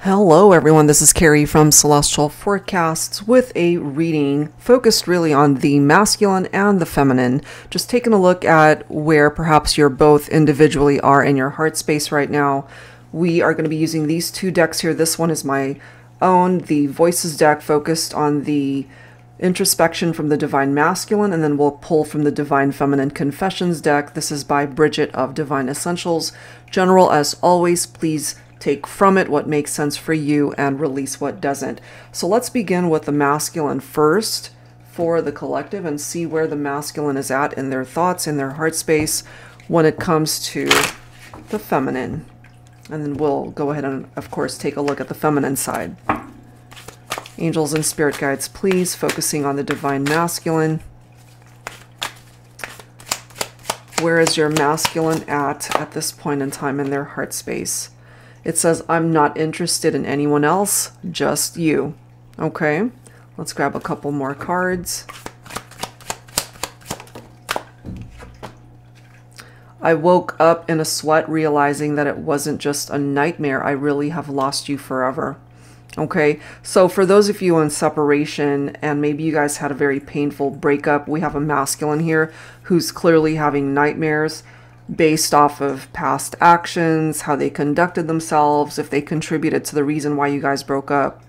Hello everyone, this is Carrie from Celestial Forecasts with a reading focused really on the masculine and the feminine. Just taking a look at where perhaps you're both individually are in your heart space right now. We are going to be using these two decks here. This one is my own, the Voices deck, focused on the introspection from the Divine Masculine, and then we'll pull from the Divine Feminine Confessions deck. This is by Bridget of Divine Essentials. General, as always, please take from it what makes sense for you and release what doesn't. So let's begin with the masculine first for the collective and see where the masculine is at in their thoughts, in their heart space when it comes to the feminine. And then we'll go ahead and, of course, take a look at the feminine side. Angels and spirit guides, please, focusing on the divine masculine. Where is your masculine at this point in time in their heart space? It says, I'm not interested in anyone else, just you. Okay, let's grab a couple more cards. I woke up in a sweat realizing that it wasn't just a nightmare. I really have lost you forever. Okay, so for those of you in separation and maybe you guys had a very painful breakup, we have a masculine here who's clearly having nightmares based off of past actions, how they conducted themselves, if they contributed to the reason why you guys broke up.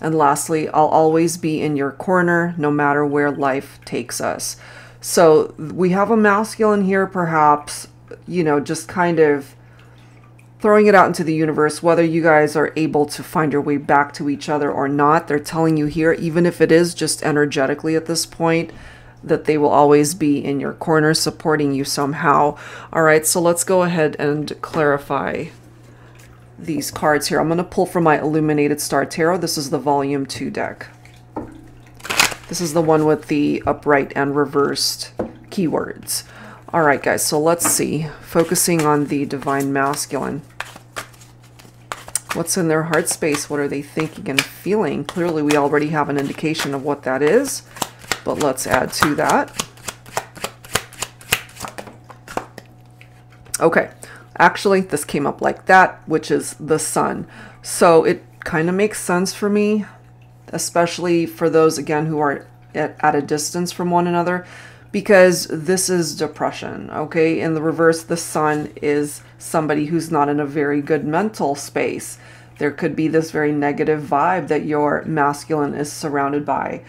And lastly, I'll always be in your corner no matter where life takes us. So we have a masculine here, perhaps, you know, just kind of throwing it out into the universe, whether you guys are able to find your way back to each other or not. They're telling you here, even if it is just energetically at this point, that they will always be in your corner, supporting you somehow. All right, so let's go ahead and clarify these cards here. I'm going to pull from my Illuminated Star Tarot. This is the Volume 2 deck. This is the one with the upright and reversed keywords. All right, guys, so let's see. Focusing on the Divine Masculine. What's in their heart space? What are they thinking and feeling? Clearly, we already have an indication of what that is, but let's add to that. Okay, actually, this came up like that, which is the Sun. So it kind of makes sense for me, especially for those, again, who are at a distance from one another, because this is depression, okay? In the reverse, the Sun is somebody who's not in a very good mental space. There could be this very negative vibe that your masculine is surrounded by,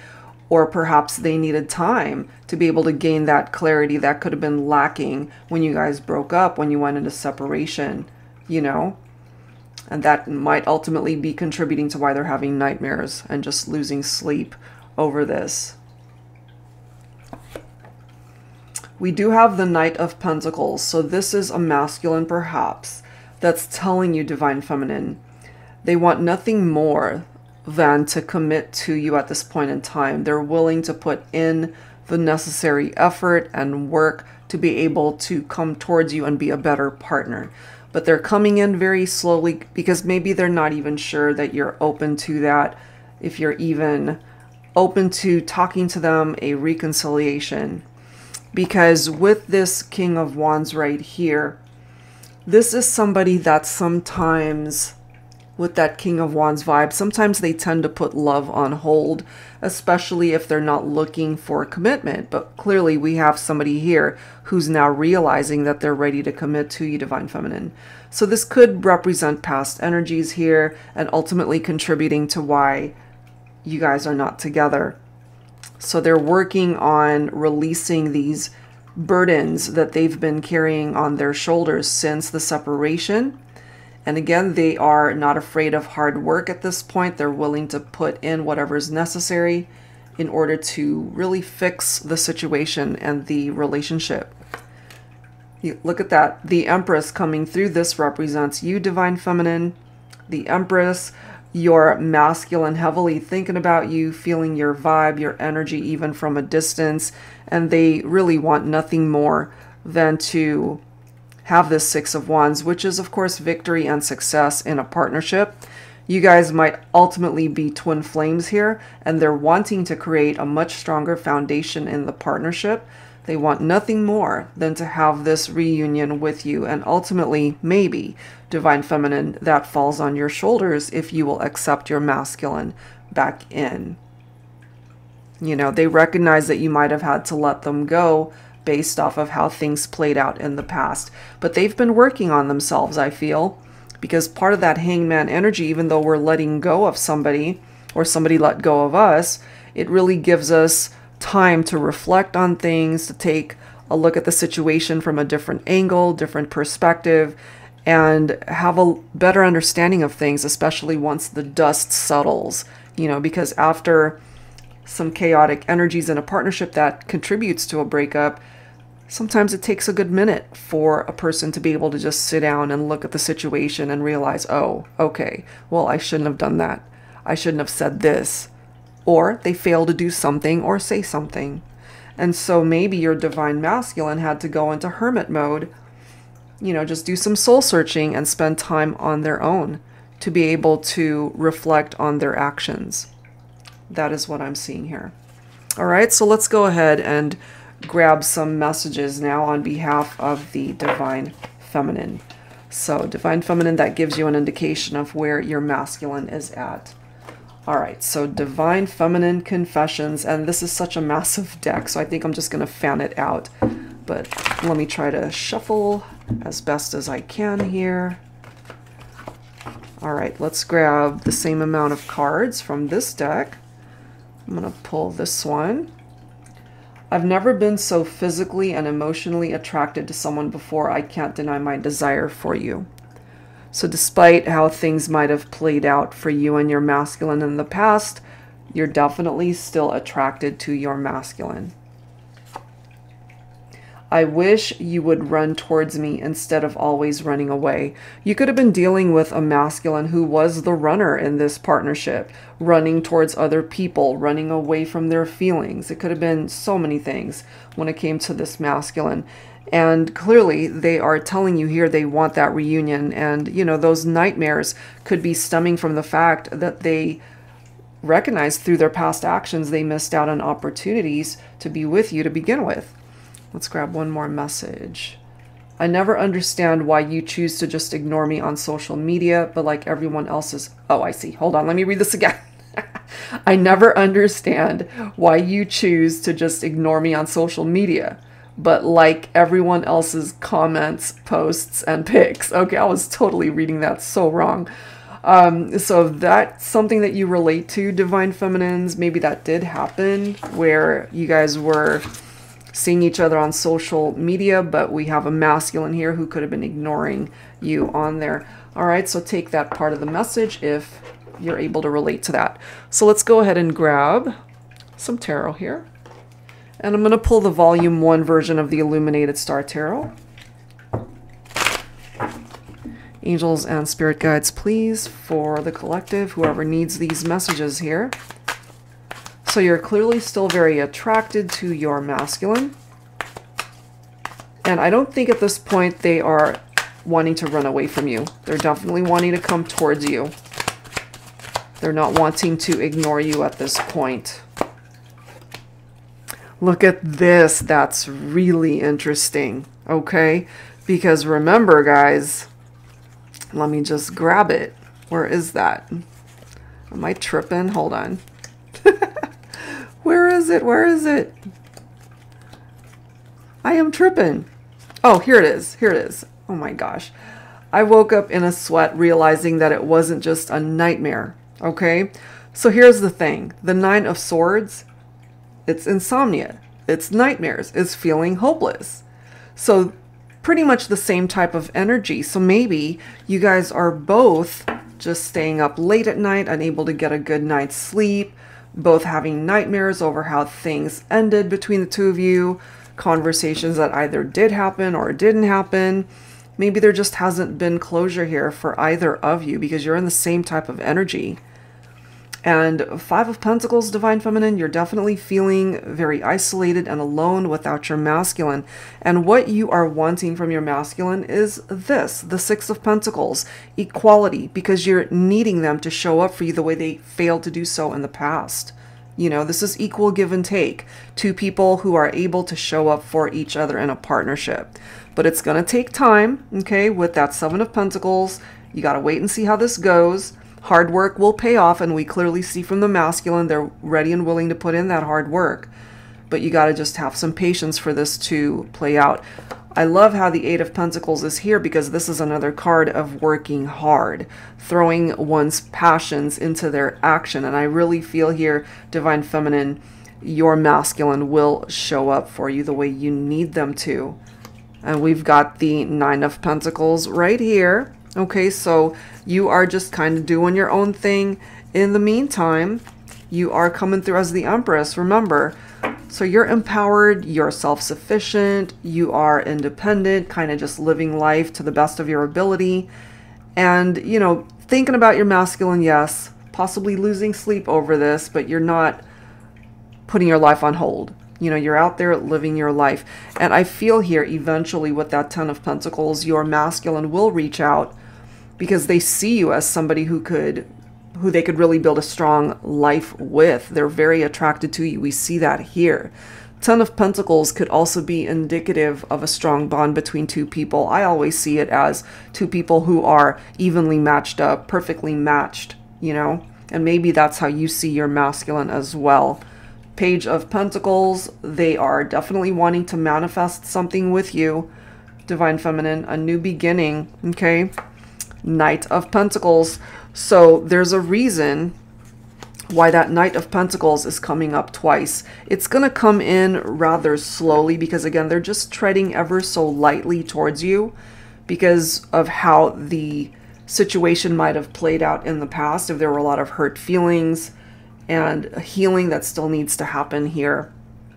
or perhaps they needed time to be able to gain that clarity that could have been lacking when you guys broke up, when you went into separation, you know? And that might ultimately be contributing to why they're having nightmares and just losing sleep over this. We do have the Knight of Pentacles, so this is a masculine perhaps that's telling you, Divine Feminine, they want nothing more than to commit to you at this point in time. They're willing to put in the necessary effort and work to be able to come towards you and be a better partner. But they're coming in very slowly because maybe they're not even sure that you're open to that, if you're even open to talking to them, a reconciliation. Because with this King of Wands right here, this is somebody that sometimes, with that King of Wands vibe, sometimes they tend to put love on hold, especially if they're not looking for commitment. But clearly we have somebody here who's now realizing that they're ready to commit to you, Divine Feminine. So this could represent past energies here and ultimately contributing to why you guys are not together. So they're working on releasing these burdens that they've been carrying on their shoulders since the separation. And again, they are not afraid of hard work at this point. They're willing to put in whatever is necessary in order to really fix the situation and the relationship. Look at that. The Empress coming through. This represents you, Divine Feminine. The Empress, your masculine, heavily thinking about you, feeling your vibe, your energy, even from a distance. And they really want nothing more than to have this Six of Wands, which is, of course, victory and success in a partnership. You guys might ultimately be twin flames here, and they're wanting to create a much stronger foundation in the partnership They want nothing more than to have this reunion with you. And ultimately, maybe, Divine Feminine, that falls on your shoulders if you will accept your masculine back in. You know, they recognize that you might have had to let them go based off of how things played out in the past. But they've been working on themselves, I feel, because part of that hangman energy, even though we're letting go of somebody or somebody let go of us, it really gives us time to reflect on things, to take a look at the situation from a different angle, different perspective, and have a better understanding of things, especially once the dust settles, you know, because after some chaotic energies in a partnership that contributes to a breakup, sometimes it takes a good minute for a person to be able to just sit down and look at the situation and realize, oh, okay, well, I shouldn't have done that. I shouldn't have said this. Or they fail to do something or say something. And so maybe your divine masculine had to go into hermit mode, you know, just do some soul searching and spend time on their own to be able to reflect on their actions. That is what I'm seeing here. All right, so let's go ahead and grab some messages now on behalf of the Divine Feminine. So Divine Feminine, that gives you an indication of where your masculine is at. All right, so Divine Feminine Confessions, and this is such a massive deck, so I think I'm just going to fan it out. But let me try to shuffle as best as I can here. All right, let's grab the same amount of cards from this deck. I'm going to pull this one. I've never been so physically and emotionally attracted to someone before. I can't deny my desire for you. So despite how things might have played out for you and your masculine in the past, you're definitely still attracted to your masculine. I wish you would run towards me instead of always running away. You could have been dealing with a masculine who was the runner in this partnership, running towards other people, running away from their feelings. It could have been so many things when it came to this masculine. And clearly they are telling you here they want that reunion. And, you know, those nightmares could be stemming from the fact that they recognize through their past actions they missed out on opportunities to be with you to begin with. Let's grab one more message. I never understand why you choose to just ignore me on social media, but like everyone else's... Oh, I see. Hold on. Let me read this again. I never understand why you choose to just ignore me on social media, but like everyone else's comments, posts, and pics. Okay, I was totally reading that so wrong. So that's something that you relate to, Divine Feminines. Maybe that did happen where you guys were seeing each other on social media, but we have a masculine here who could have been ignoring you on there. All right, so take that part of the message if you're able to relate to that. So let's go ahead and grab some tarot here. And I'm going to pull the volume 1 version of the Illuminated Star Tarot. Angels and spirit guides, please, for the collective, whoever needs these messages here. So you're clearly still very attracted to your masculine. And I don't think at this point they are wanting to run away from you. They're definitely wanting to come towards you. They're not wanting to ignore you at this point. Look at this. That's really interesting. Okay? Because remember, guys, let me just grab it. Where is that? Am I tripping? Hold on. Where is it? Where is it? I am tripping. Oh, here it is. Here it is. Oh my gosh. I woke up in a sweat realizing that it wasn't just a nightmare. Okay? So here's the thing. The 9 of Swords, it's insomnia. It's nightmares. It's feeling hopeless. So pretty much the same type of energy. So maybe you guys are both just staying up late at night, unable to get a good night's sleep, both having nightmares over how things ended between the two of you, conversations that either did happen or didn't happen. Maybe there just hasn't been closure here for either of you because you're in the same type of energy. And 5 of Pentacles, Divine Feminine, you're definitely feeling very isolated and alone without your masculine. And what you are wanting from your masculine is this, the 6 of Pentacles, equality, because you're needing them to show up for you the way they failed to do so in the past. You know, this is equal give and take. Two people who are able to show up for each other in a partnership. But it's going to take time, okay, with that Seven of Pentacles. You got to wait and see how this goes. Hard work will pay off, and we clearly see from the masculine they're ready and willing to put in that hard work. But you got to just have some patience for this to play out. I love how the Eight of Pentacles is here, because this is another card of working hard, throwing one's passions into their action. And I really feel here, Divine Feminine, your masculine will show up for you the way you need them to. And we've got the Nine of Pentacles right here. Okay, so you are just kind of doing your own thing. In the meantime, you are coming through as the Empress, remember. So you're empowered, you're self-sufficient, you are independent, kind of just living life to the best of your ability. And, you know, thinking about your masculine, yes, possibly losing sleep over this, but you're not putting your life on hold. You know, you're out there living your life. And I feel here, eventually with that Ten of Pentacles, your masculine will reach out because they see you as somebody who they could really build a strong life with. They're very attracted to you. We see that here. Ten of Pentacles could also be indicative of a strong bond between two people. I always see it as two people who are evenly matched up, perfectly matched, you know, and maybe that's how you see your masculine as well. Page of Pentacles, they are definitely wanting to manifest something with you, Divine Feminine, a new beginning, okay? Knight of Pentacles. So there's a reason why that Knight of Pentacles is coming up twice. It's going to come in rather slowly because, again, they're just treading ever so lightly towards you because of how the situation might have played out in the past, if there were a lot of hurt feelings and a healing that still needs to happen here.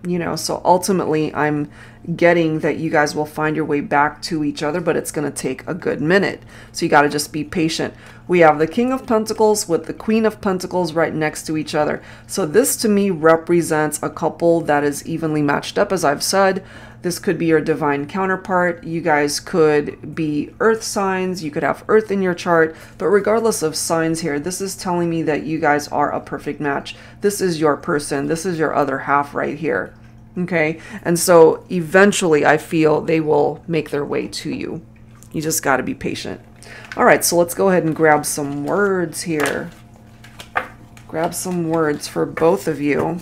You know, so ultimately I'm getting that you guys will find your way back to each other, but it's going to take a good minute. So you got to just be patient. We have the King of Pentacles with the Queen of Pentacles right next to each other. So this to me represents a couple that is evenly matched up, as I've said. This could be your divine counterpart. You guys could be earth signs. You could have earth in your chart. But regardless of signs here, this is telling me that you guys are a perfect match. This is your person. This is your other half right here. Okay? And so eventually I feel they will make their way to you. You just got to be patient. All right, so let's go ahead and grab some words here. Grab some words for both of you.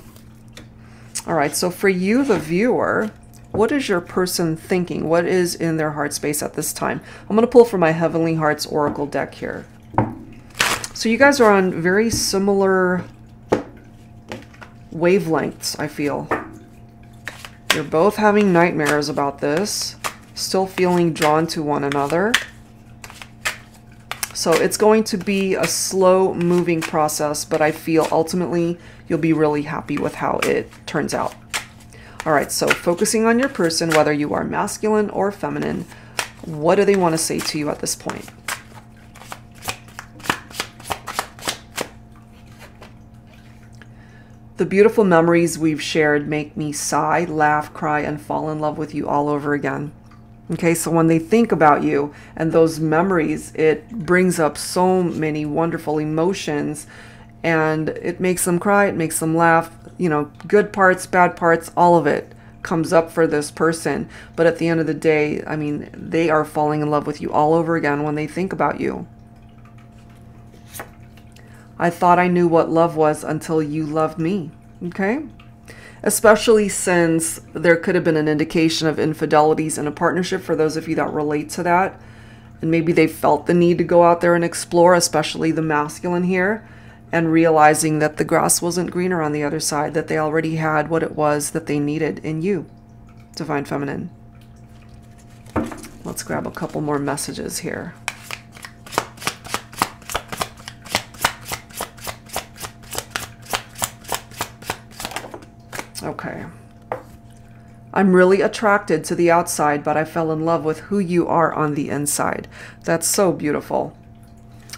All right, so for you, the viewer, what is your person thinking? What is in their heart space at this time? I'm going to pull from my Heavenly Hearts Oracle deck here. So you guys are on very similar wavelengths, I feel. You're both having nightmares about this, still feeling drawn to one another. So it's going to be a slow moving process, but I feel ultimately you'll be really happy with how it turns out. All right, so focusing on your person, whether you are masculine or feminine, what do they want to say to you at this point? The beautiful memories we've shared make me sigh, laugh, cry, and fall in love with you all over again. Okay, so when they think about you and those memories, it brings up so many wonderful emotions, and it makes them cry, it makes them laugh, you know, good parts, bad parts, all of it comes up for this person. But at the end of the day, I mean, they are falling in love with you all over again when they think about you. I thought I knew what love was until you loved me. Okay? Especially since there could have been an indication of infidelities in a partnership for those of you that relate to that. And maybe they felt the need to go out there and explore, especially the masculine here, and realizing that the grass wasn't greener on the other side, that they already had what it was that they needed in you, Divine Feminine. Let's grab a couple more messages here. Okay. I'm really attracted to the outside, but I fell in love with who you are on the inside. That's so beautiful.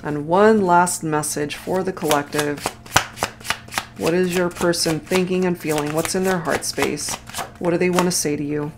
And one last message for the collective. What is your person thinking and feeling? What's in their heart space? What do they want to say to you?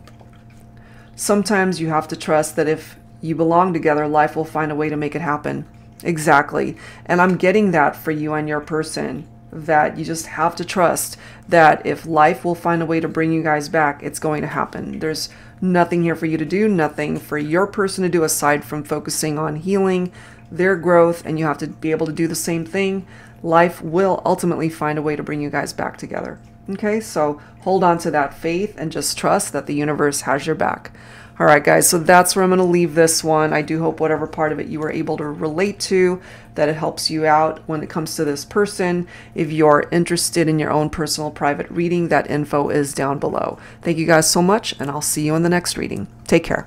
Sometimes you have to trust that if you belong together, life will find a way to make it happen. Exactly. And I'm getting that for you and your person. that you just have to trust that if life will find a way to bring you guys back, it's going to happen. There's nothing here for you to do, nothing for your person to do aside from focusing on healing their growth, and you have to be able to do the same thing. Life will ultimately find a way to bring you guys back together. Okay, so hold on to that faith and just trust that the universe has your back. All right, guys, so that's where I'm going to leave this one. I do hope whatever part of it you were able to relate to, that it helps you out when it comes to this person. If you're interested in your own personal private reading, that info is down below. Thank you guys so much, and I'll see you in the next reading. Take care.